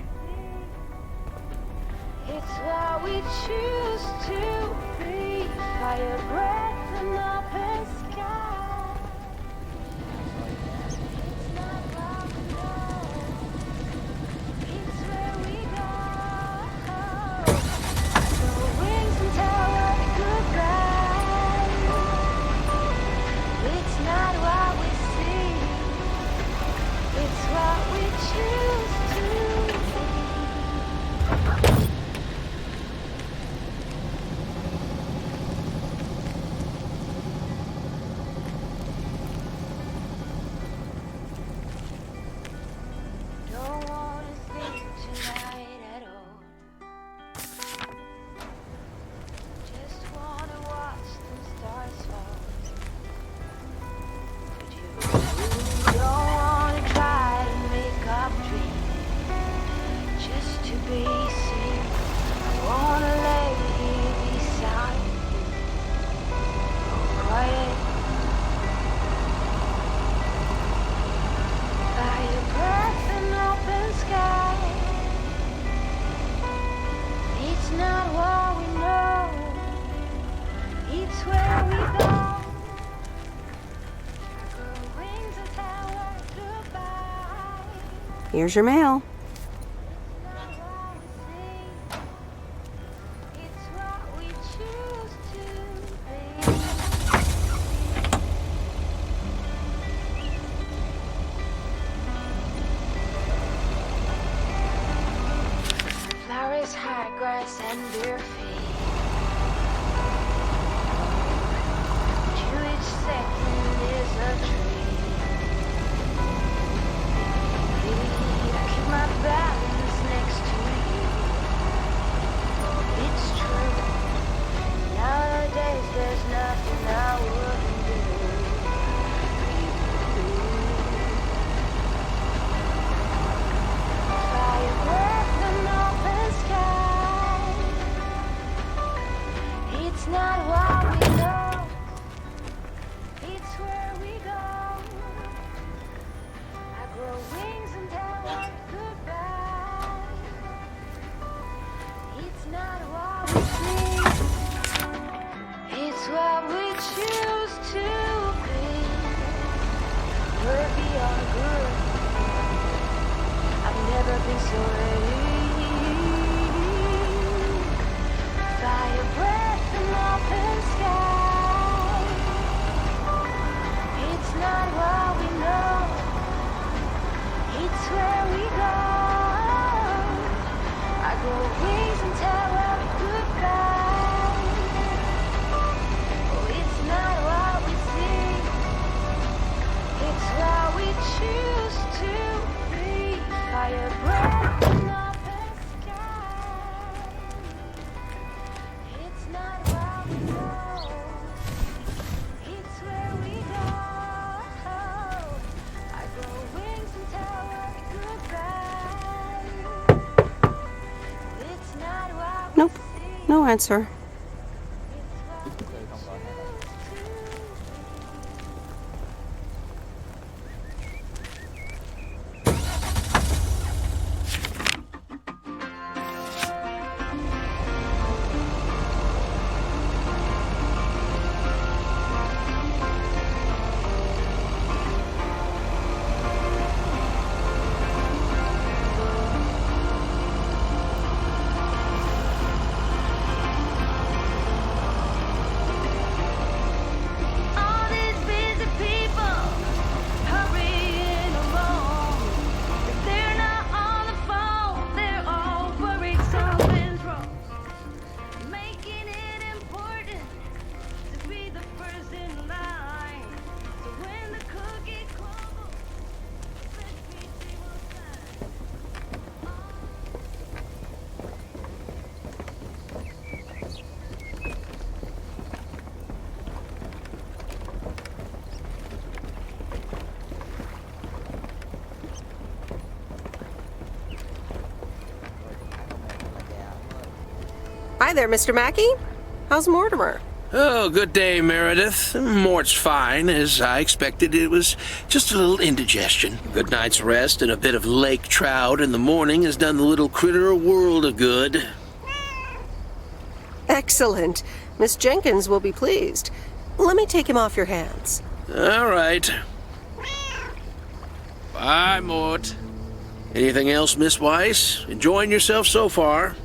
It's what we choose to be. Fire breath and open sky. It's not what we know. It's where we go. I grow wings and tell her goodbye. It's not what we see. It's what we choose to be. Don't wanna think tonight at all. Just wanna watch the stars fall. But you don't wanna try to make up dreams just to be seen. I wanna lay here beside you, all quiet. By your breath and open sky. It's not what we know, it's where we go. Grow wings and tell her goodbye. Here's your mail. It's what we choose to be. Flowers, high grass, and bare feet. To each second is a tree. I keep my balance next to you. It's true. Nowadays there's nothing I wouldn't do for you. Fire breath and open sky. It's not what we know, it's where we go. I grow wings and tell her goodbye. It's not what we see, it's what we choose to be. We're beyond good. I've never been so ready. Fire breath and open sky. It's not what we know, it's where we go. I grow wings and tell her goodbye. Oh, it's not what we see, it's what we choose to be. Fire breath and open sky. It's not what we know, it's where we go. I grow wings and tell her goodbye. It's not what we Nope, no answer. Hi there, Mr. Mackey. How's Mortimer? Oh, good day, Meredith. Mort's fine. As I expected, it was just a little indigestion. A good night's rest and a bit of lake trout in the morning has done the little critter a world of good. Excellent. Miss Jenkins will be pleased. Let me take him off your hands. All right. Bye, Mort. Anything else, Miss Weiss? Enjoying yourself so far?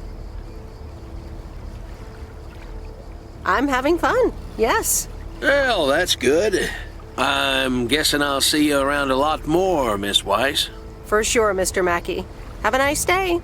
I'm having fun, yes. Well, that's good. I'm guessing I'll see you around a lot more, Miss Weiss. For sure, Mr. Mackey. Have a nice day.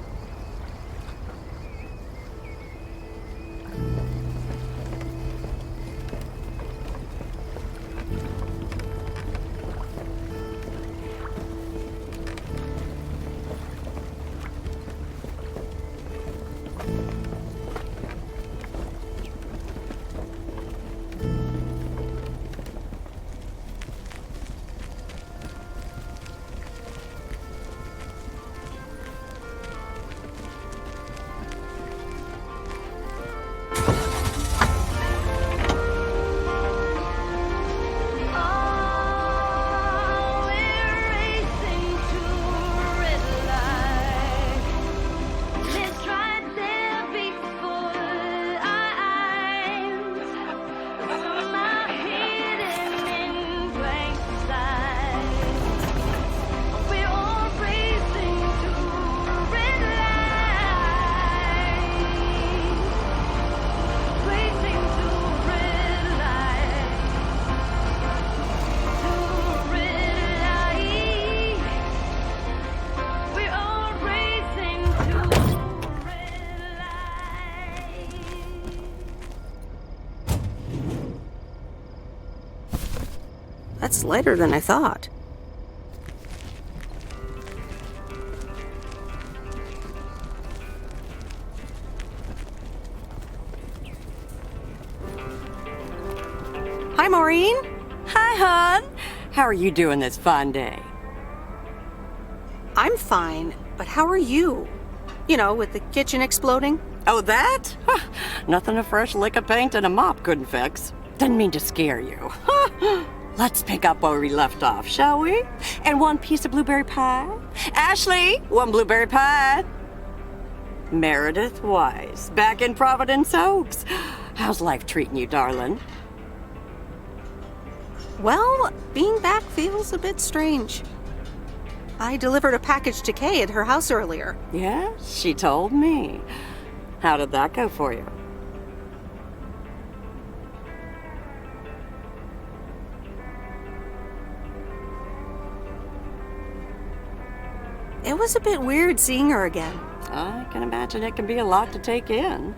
That's lighter than I thought. Hi, Maureen. Hi, hon. How are you doing this fine day? I'm fine, but how are you? You know, with the kitchen exploding? Oh, that? Nothing a fresh lick of paint and a mop couldn't fix. Didn't mean to scare you. Let's pick up where we left off, shall we? And one piece of blueberry pie? Ashley, one blueberry pie. Meredith Weiss, back in Providence Oaks. How's life treating you, darling? Well, being back feels a bit strange. I delivered a package to Kay at her house earlier. Yeah, she told me. How did that go for you? It was a bit weird seeing her again. I can imagine it can be a lot to take in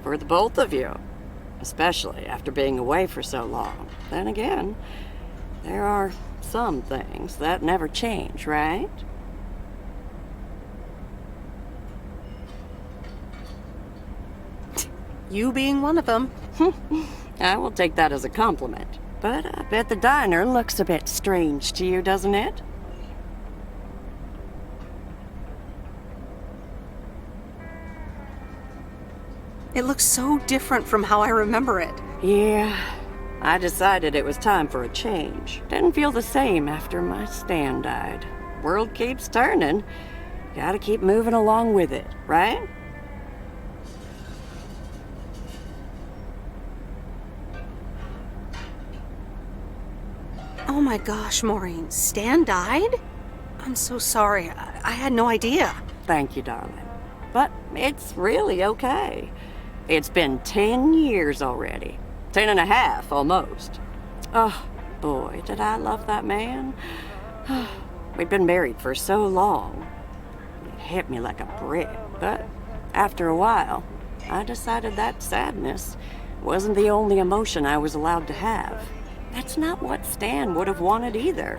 for the both of you, especially after being away for so long. Then again, there are some things that never change, right? You being one of them. I will take that as a compliment. But I bet the diner looks a bit strange to you, doesn't it? It looks so different from how I remember it. Yeah, I decided it was time for a change. Didn't feel the same after my Stan died. World keeps turning. Gotta keep moving along with it, right? Oh my gosh, Maureen, Stan died? I'm so sorry. I had no idea. Thank you, darling. But it's really okay. It's been 10 years already. 10 and a half, almost. Oh, boy, did I love that man. We'd been married for so long. It hit me like a brick, but after a while, I decided that sadness wasn't the only emotion I was allowed to have. That's not what Stan would have wanted either.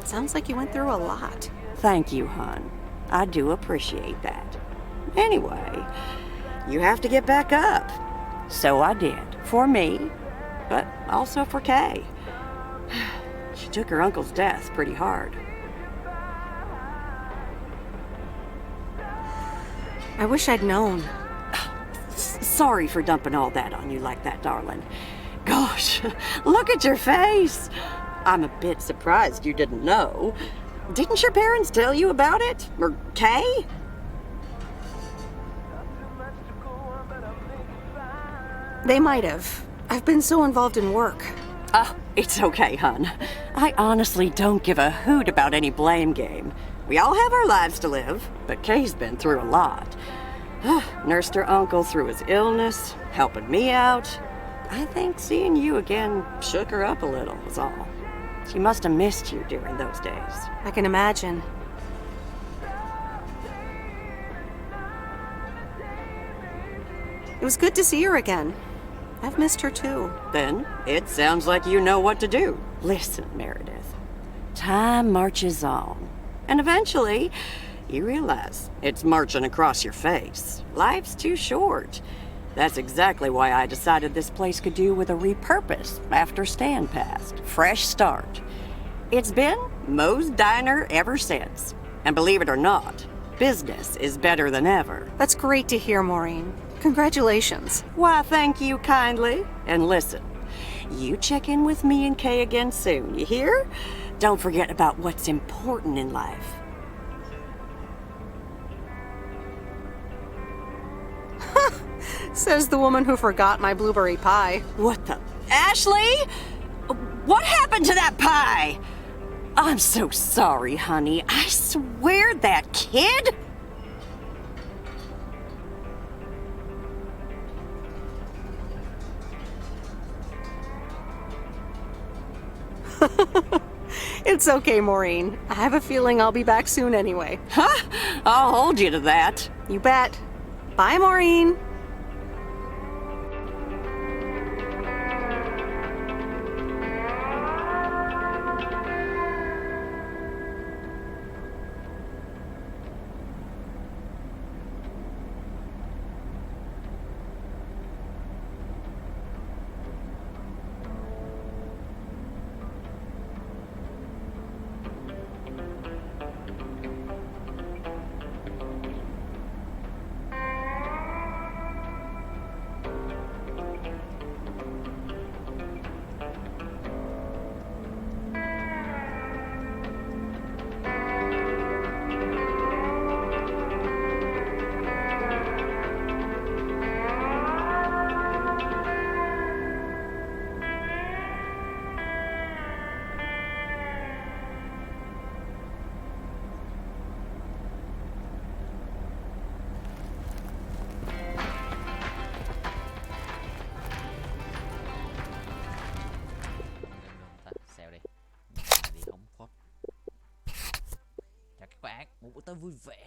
Sounds like you went through a lot. Thank you, hon. I do appreciate that. Anyway, you have to get back up. So I did. For me, but also for Kay. She took her uncle's death pretty hard. I wish I'd known. Sorry for dumping all that on you like that, darling. Gosh, look at your face. I'm a bit surprised you didn't know. Didn't your parents tell you about it? Or Kay? They might have. I've been so involved in work. It's okay, hon. I honestly don't give a hoot about any blame game. We all have our lives to live, but Kay's been through a lot. Nursed her uncle through his illness, helping me out. I think seeing you again shook her up a little, is all. She must have missed you during those days. I can imagine. It was good to see her again. I've missed her too. Then it sounds like you know what to do. Listen, Meredith. Time marches on. And eventually, you realize it's marching across your face. Life's too short. That's exactly why I decided this place could do with a repurpose after Stan passed. Fresh start. It's been Moe's Diner ever since. And believe it or not, business is better than ever. That's great to hear, Maureen. Congratulations. Why, thank you kindly. And listen, you check in with me and Kay again soon, you hear? Don't forget about what's important in life. Says the woman who forgot my blueberry pie. What the? Ashley? What happened to that pie? I'm so sorry, honey. I swear that kid... It's okay, Maureen. I have a feeling I'll be back soon anyway. Huh? I'll hold you to that. You bet. Bye, Maureen. Chào các bạn, một buổi tối vui vẻ.